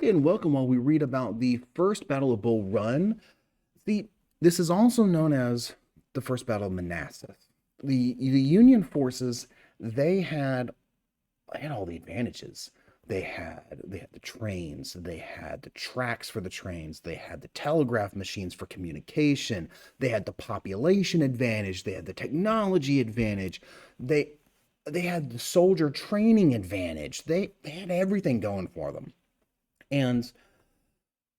Again, welcome while we read about the First Battle of Bull Run. This is also known as the First Battle of Manassas. The Union forces, they had all the advantages. They had the trains, they had the tracks for the trains, they had the telegraph machines for communication, they had the population advantage, they had the technology advantage, they had the soldier training advantage. They had everything going for them. And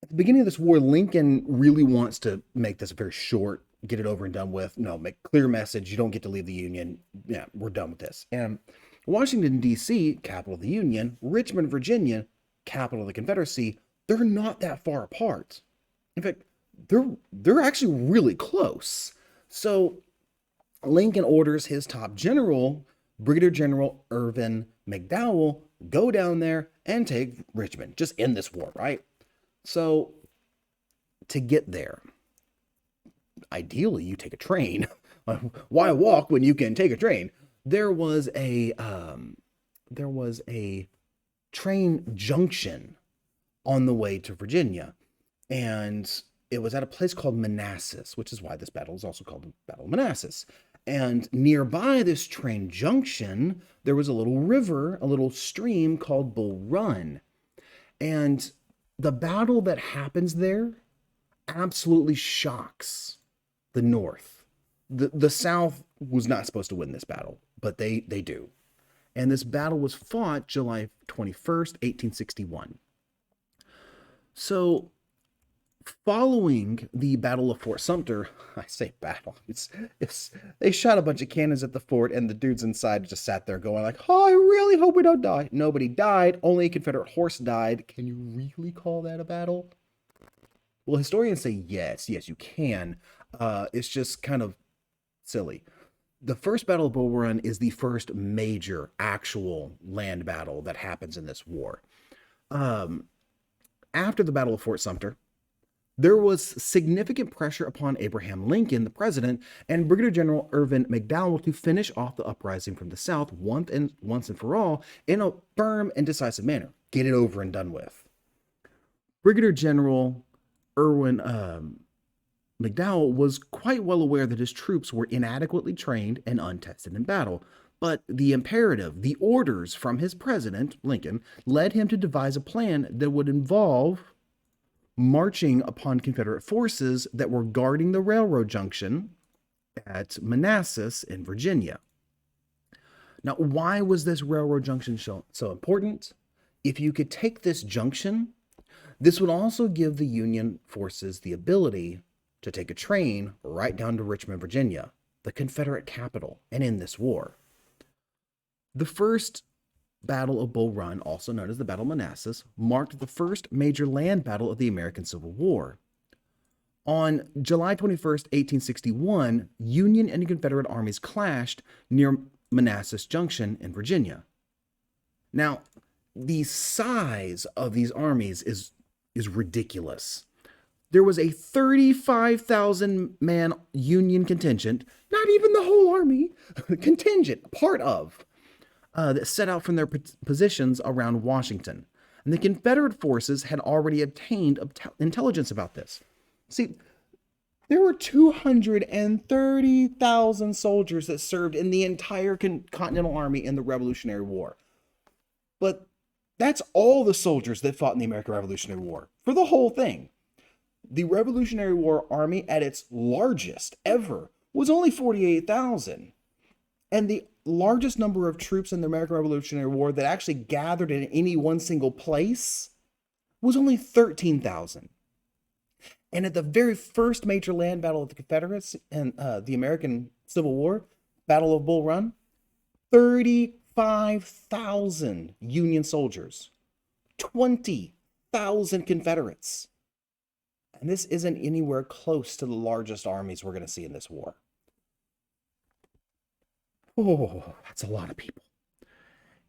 at the beginning of this war, Lincoln really wants to make this very short, get it over and done with. No, make clear message. You don't get to leave the Union. Yeah, we're done with this. And Washington, D.C., capital of the Union, Richmond, Virginia, capital of the Confederacy, they're not that far apart. In fact, they're actually really close. So Lincoln orders his top general, Brigadier General Irvin McDowell, go down there and take Richmond. Just end this war, right? So to get there, ideally you take a train. Why walk when you can take a train? There was a train junction on the way to Virginia, and it was at a place called Manassas, which is why this battle is also called the Battle of Manassas. And nearby this train junction, there was a little river, a little stream called Bull Run. And the battle that happens there absolutely shocks the North. The South was not supposed to win this battle, but they do. And this battle was fought July 21st, 1861. So following the Battle of Fort Sumter, I say battle, it's they shot a bunch of cannons at the fort, and the dudes inside just sat there going like, oh, I really hope we don't die. Nobody died. Only a Confederate horse died. Can you really call that a battle? Well, historians say yes, you can. It's just kind of silly. The First Battle of Bull Run is the first major actual land battle that happens in this war. After the Battle of Fort Sumter, there was significant pressure upon Abraham Lincoln, the president, and Brigadier General Irvin McDowell to finish off the uprising from the South once and for all in a firm and decisive manner. Get it over and done with. Brigadier General Irvin McDowell was quite well aware that his troops were inadequately trained and untested in battle, but the imperative, the orders from his president, Lincoln, led him to devise a plan that would involve marching upon Confederate forces that were guarding the railroad junction at Manassas in Virginia. Now, why was this railroad junction so important? If you could take this junction, this would also give the Union forces the ability to take a train right down to Richmond, Virginia, the Confederate capital, and end this war. The First Battle of Bull Run, also known as the Battle of Manassas, marked the first major land battle of the American Civil War. On July 21st, 1861, Union and Confederate armies clashed near Manassas Junction in Virginia. Now, the size of these armies is ridiculous. There was a 35,000-man Union contingent, not even the whole army, contingent, part of, that set out from their positions around Washington. And the Confederate forces had already obtained intelligence about this. See, there were 230,000 soldiers that served in the entire Continental Army in the Revolutionary War. But that's all the soldiers that fought in the American Revolutionary War, for the whole thing. The Revolutionary War Army at its largest ever was only 48,000. And the largest number of troops in the American Revolutionary War that actually gathered in any one single place was only 13,000. And at the very first major land battle of the Confederates and the American Civil War, Battle of Bull Run, 35,000 Union soldiers, 20,000 Confederates. And this isn't anywhere close to the largest armies we're going to see in this war. Oh, that's a lot of people.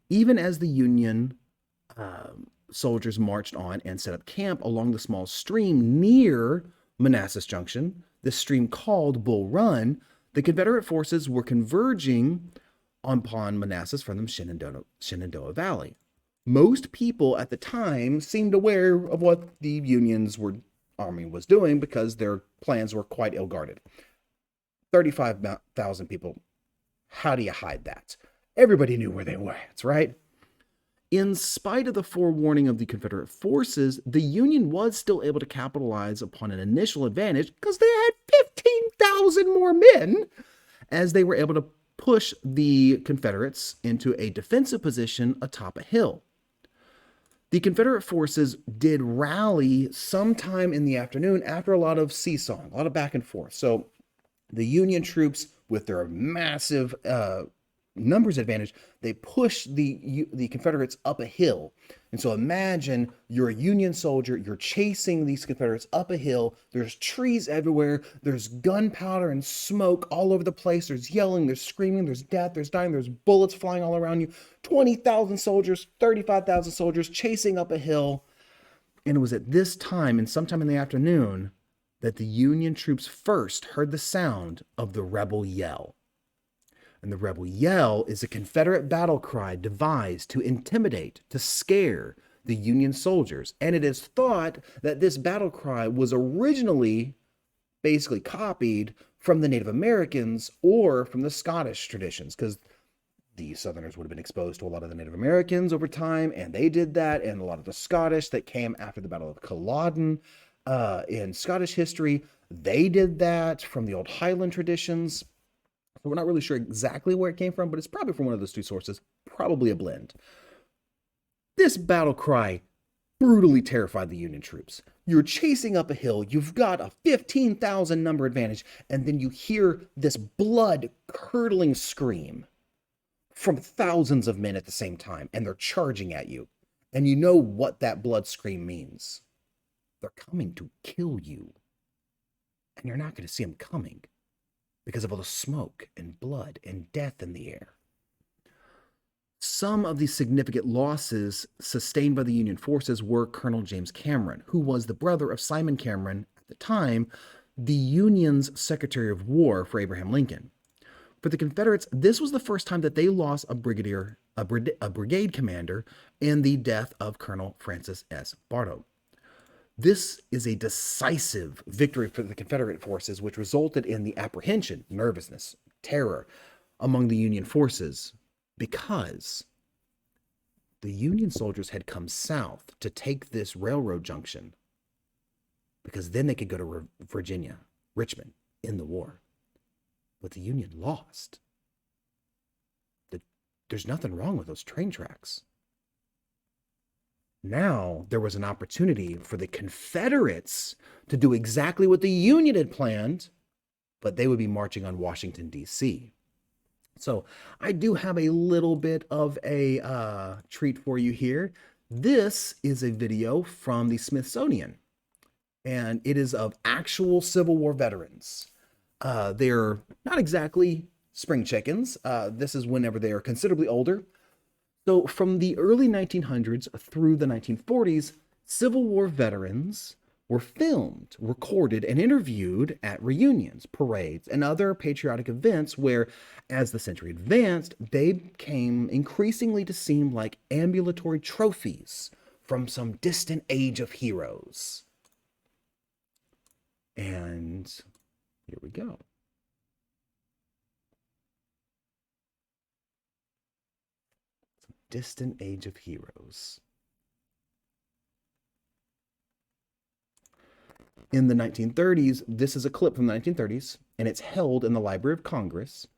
Even as the Union soldiers marched on and set up camp along the small stream near Manassas Junction, this stream called Bull Run, the Confederate forces were converging upon Manassas from the Shenandoah Valley. Most people at the time seemed aware of what the army was doing because their plans were quite ill-guarded. 35,000 people. How do you hide that? Everybody knew where they were at, right? In spite of the forewarning of the Confederate forces, the Union was still able to capitalize upon an initial advantage because they had 15,000 more men, as they were able to push the Confederates into a defensive position atop a hill. The Confederate forces did rally sometime in the afternoon after a lot of seesawing, a lot of back and forth. So the Union troops, with their massive numbers advantage, they push the Confederates up a hill. And so imagine you're a Union soldier, you're chasing these Confederates up a hill. There's trees everywhere. There's gunpowder and smoke all over the place. There's yelling, there's screaming, there's death, there's dying, there's bullets flying all around you. 20,000 soldiers, 35,000 soldiers chasing up a hill. And it was at this time, and sometime in the afternoon, that the Union troops first heard the sound of the rebel yell. And the rebel yell is a Confederate battle cry devised to intimidate, to scare the Union soldiers. And it is thought that this battle cry was originally basically copied from the Native Americans or from the Scottish traditions, because the Southerners would have been exposed to a lot of the Native Americans over time, and they did that, and a lot of the Scottish that came after the Battle of Culloden in Scottish history, they did that from the old Highland traditions. So we're not really sure exactly where it came from, but it's probably from one of those two sources, probably a blend. This battle cry brutally terrified the Union troops. You're chasing up a hill, you've got a 15,000 number advantage, and then you hear this blood-curdling scream from thousands of men at the same time, and they're charging at you. And you know what that blood scream means. They're coming to kill you. And you're not going to see them coming, because of all the smoke and blood and death in the air. Some of the significant losses sustained by the Union forces were Colonel James Cameron, who was the brother of Simon Cameron, at the time, the Union's Secretary of War for Abraham Lincoln. For the Confederates, this was the first time that they lost a brigade commander in the death of Colonel Francis S. Bartow. This is a decisive victory for the Confederate forces, which resulted in the apprehension, nervousness, terror among the Union forces, because the Union soldiers had come south to take this railroad junction, because then they could go to Virginia, Richmond, in the war. But the Union lost. There's nothing wrong with those train tracks. Now there was an opportunity for the Confederates to do exactly what the Union had planned, but they would be marching on Washington, D.C. So I do have a little bit of a treat for you here. This is a video from the Smithsonian, and it is of actual Civil War veterans. They're not exactly spring chickens. This is whenever they are considerably older. So from the early 1900s through the 1940s, Civil War veterans were filmed, recorded, and interviewed at reunions, parades, and other patriotic events where, as the century advanced, they came increasingly to seem like ambulatory trophies from some distant age of heroes. And here we go. Distant age of heroes. In the 1930s, this is a clip from the 1930s, and it's held in the Library of Congress.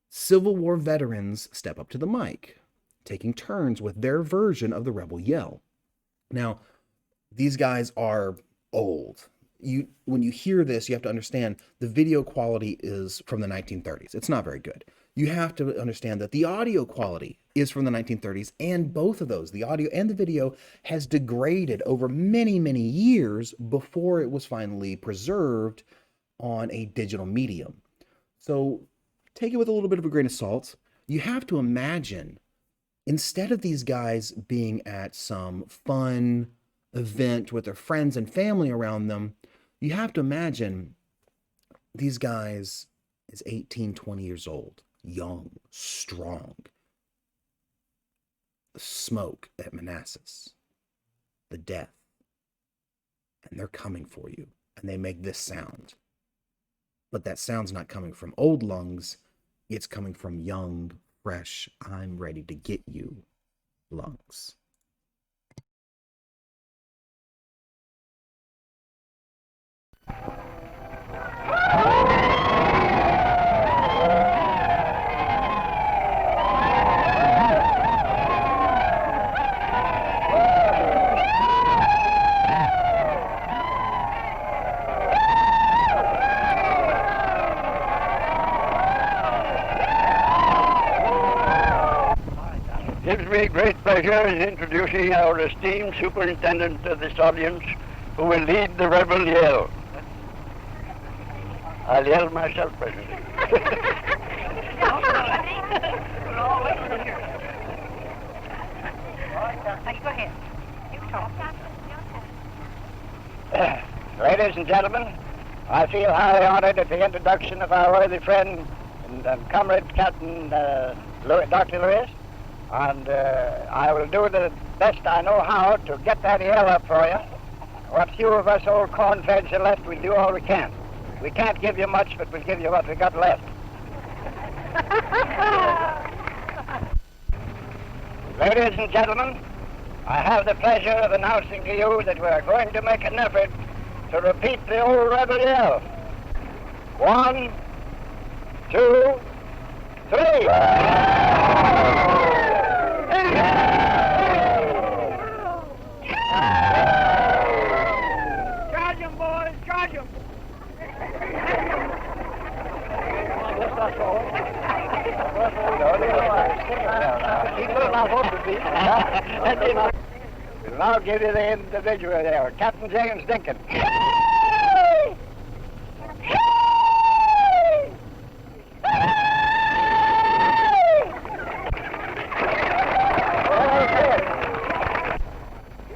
Civil War veterans step up to the mic, taking turns with their version of the rebel yell. Now, these guys are old. When you hear this, you have to understand the video quality is from the 1930s. It's not very good. You have to understand that the audio quality is from the 1930s, and both of those, the audio and the video, has degraded over many, many years before it was finally preserved on a digital medium. So take it with a little bit of a grain of salt. You have to imagine, instead of these guys being at some fun event with their friends and family around them, you have to imagine these guys is 18, 20 years old, young, strong. the smoke at Manassas, the death, and they're coming for you, and they make this sound. But that sound's not coming from old lungs, it's coming from young, fresh, I'm ready to get you lungs. Gives me great pleasure in introducing our esteemed superintendent of this audience, who will lead the rebel yell. I'll yell myself presently. Go ahead. You talk. Ladies and gentlemen, I feel highly honored at the introduction of our worthy friend and comrade Captain Dr. Lewis. And I will do the best I know how to get that yell up for you. What few of us old corn-feds are left, we'll do all we can. We can't give you much, but we'll give you what we got left. Ladies and gentlemen, I have the pleasure of announcing to you that we are going to make an effort to repeat the old rebel yell. 1, 2, 3. Charge 'em, boys, charge 'em. We'll now give you the individual there, Captain James Dinkin.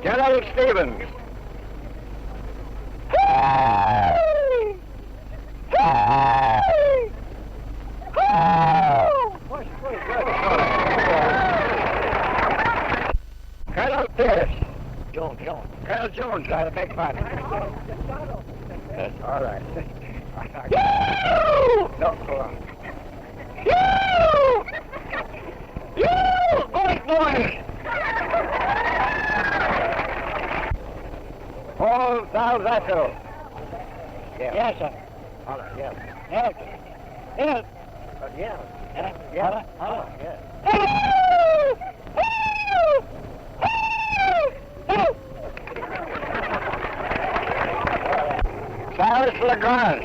General Stevens. Colonel Pierce. Jones. Colonel Jones, I beg pardon. Yes, all right. No, go on. Boys! Paul Salvato. Yes, sir. All right, yes. Yes. Yes. Yes. Yes. Cyrus LeGrand.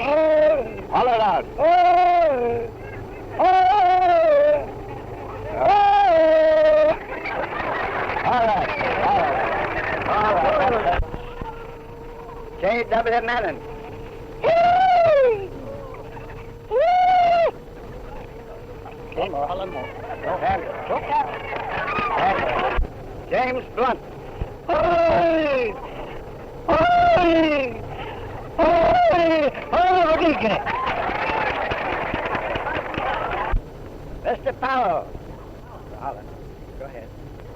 All it out. All right. J.W. Mellon. One more. James Blunt. Mr. Powell. Holland. Go ahead.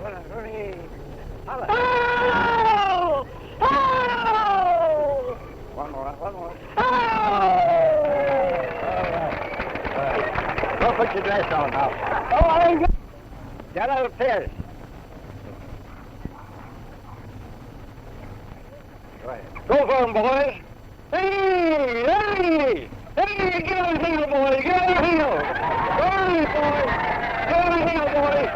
Holland. One more. All right. Go put your dress on now. General Pierce. Go ahead. Go for him, boys. Hey, get on the hill, boys. Get on the hill. Hey, boys. Get on the hill, boys.